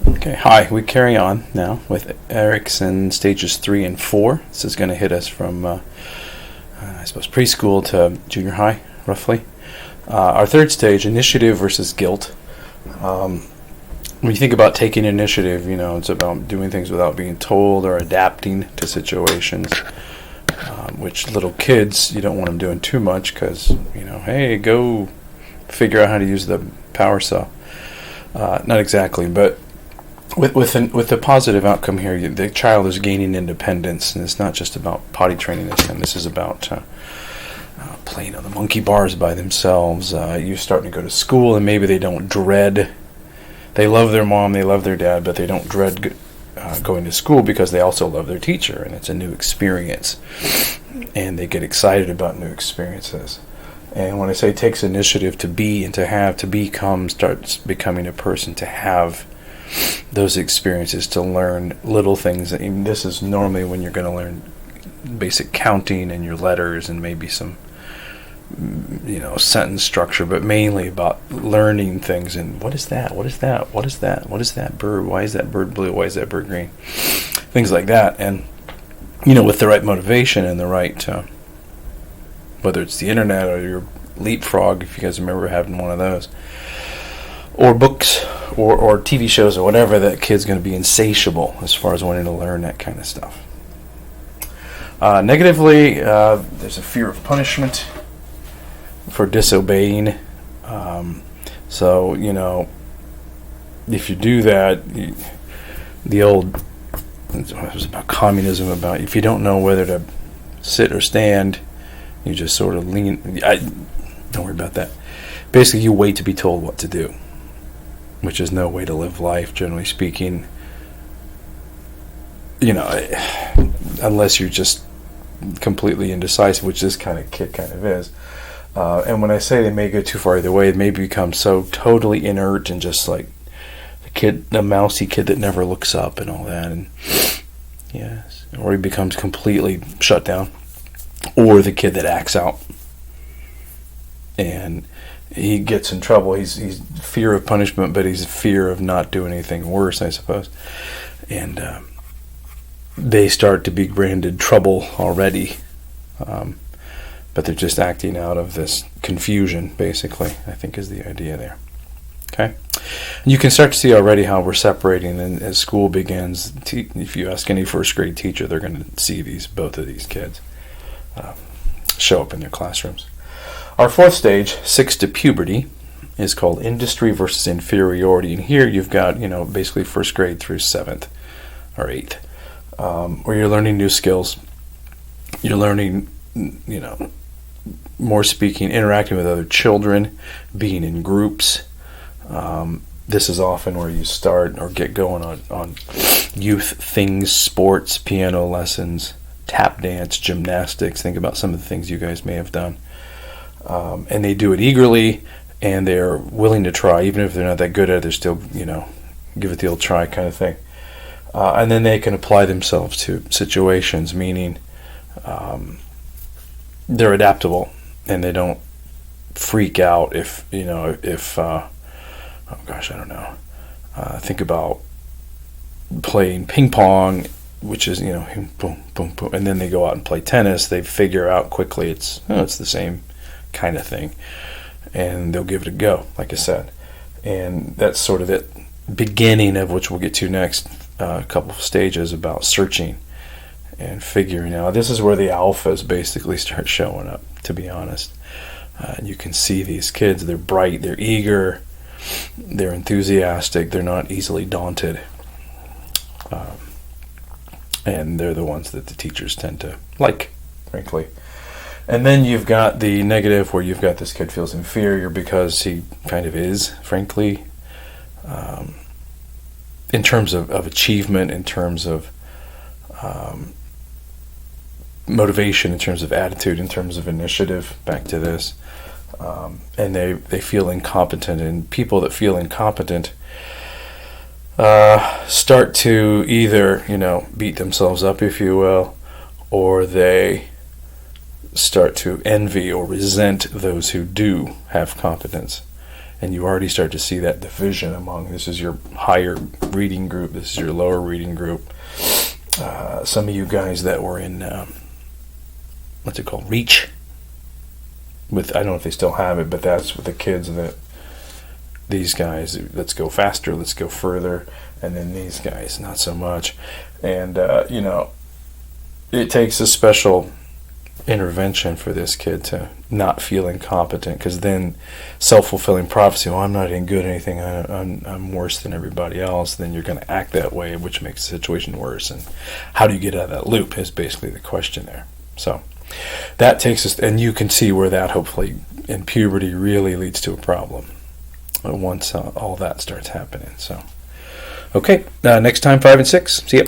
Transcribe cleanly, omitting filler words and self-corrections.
Okay, hi. We carry on now with Erikson stages 3 and 4. This is going to hit us from, I suppose, preschool to junior high, roughly. Our third stage, initiative versus guilt. When you think about taking initiative, it's about doing things without being told or adapting to situations, which little kids, you don't want them doing too much because, hey, go figure out how to use the power saw. Not exactly, but with the positive outcome here, the child is gaining independence, and it's not just about potty training this time. This is about playing on the monkey bars by themselves. You're starting to go to school, and maybe they don't dread. They love their mom, they love their dad, but they don't dread going to school because they also love their teacher, and it's a new experience, and they get excited about new experiences. And when I say takes initiative to be and to have, to become, starts becoming a person, to have those experiences, to learn little things. And this is normally when you're going to learn basic counting and your letters and maybe some, sentence structure, but mainly about learning things. And what is that? What is that? What is that? What is that bird? Why is that bird blue? Why is that bird green? Things like that. And, with the right motivation and the right, whether it's the internet or your leapfrog, if you guys remember having one of those, or books or TV shows or whatever, that kid's going to be insatiable as far as wanting to learn that kind of stuff. Negatively, there's a fear of punishment for disobeying. So, if you do that, the old, it was about communism, about if you don't know whether to sit or stand, you just sort of lean. Don't worry about that. Basically, you wait to be told what to do, which is no way to live life, generally speaking. Unless you're just completely indecisive, which this kind of kid kind of is. And when I say they may go too far either way, it may become so totally inert and just like the mousy kid that never looks up and all that. And yes, or he becomes completely shut down. Or the kid that acts out and he gets in trouble. He's fear of punishment, but he's fear of not doing anything worse, I suppose. And they start to be branded trouble already, but they're just acting out of this confusion, basically, I think is the idea there. Okay? And you can start to see already how we're separating, and as school begins, if you ask any first grade teacher, they're going to see both of these kids show up in their classrooms. Our fourth stage, 6 to puberty, is called industry versus inferiority. And here you've got, basically first grade through 7th or 8th, where you're learning new skills. You're learning, more speaking, interacting with other children, being in groups. This is often where you start or get going on youth things, sports, piano lessons, tap dance, gymnastics. Think about some of the things you guys may have done. And they do it eagerly, and they're willing to try. Even if they're not that good at it, they're still, give it the old try kind of thing. And then they can apply themselves to situations, meaning they're adaptable, and they don't freak out if I don't know. Think about playing ping pong, which is, boom, boom, boom, and then they go out and play tennis. They figure out quickly it's the same kind of thing, and they'll give it a go, like I said. And that's sort of the beginning of which we'll get to next, a couple of stages about searching and figuring out. This is where the alphas basically start showing up, to be honest. You can see these kids, they're bright, they're eager, they're enthusiastic, they're not easily daunted. And they're the ones that the teachers tend to like, frankly. And then you've got the negative, where you've got this kid feels inferior because he kind of is, frankly, in terms of achievement, in terms of motivation, in terms of attitude, in terms of initiative, back to this. And they feel incompetent, and people that feel incompetent start to either, beat themselves up, if you will, or they start to envy or resent those who do have competence. and you already start to see that division among, this is your higher reading group, this is your lower reading group. Some of you guys that were in, what's it called, Reach, with, I don't know if they still have it, but that's with the kids that, these guys, let's go faster, let's go further, and then these guys, not so much. And, it takes a special intervention for this kid to not feel incompetent, because then self-fulfilling prophecy, I'm not any good at anything, I'm worse than everybody else, then you're going to act that way, which makes the situation worse. And how do you get out of that loop is basically the question there. So that takes us, and you can see where that hopefully in puberty really leads to a problem once all that starts happening. So okay, next time 5 and 6, see ya.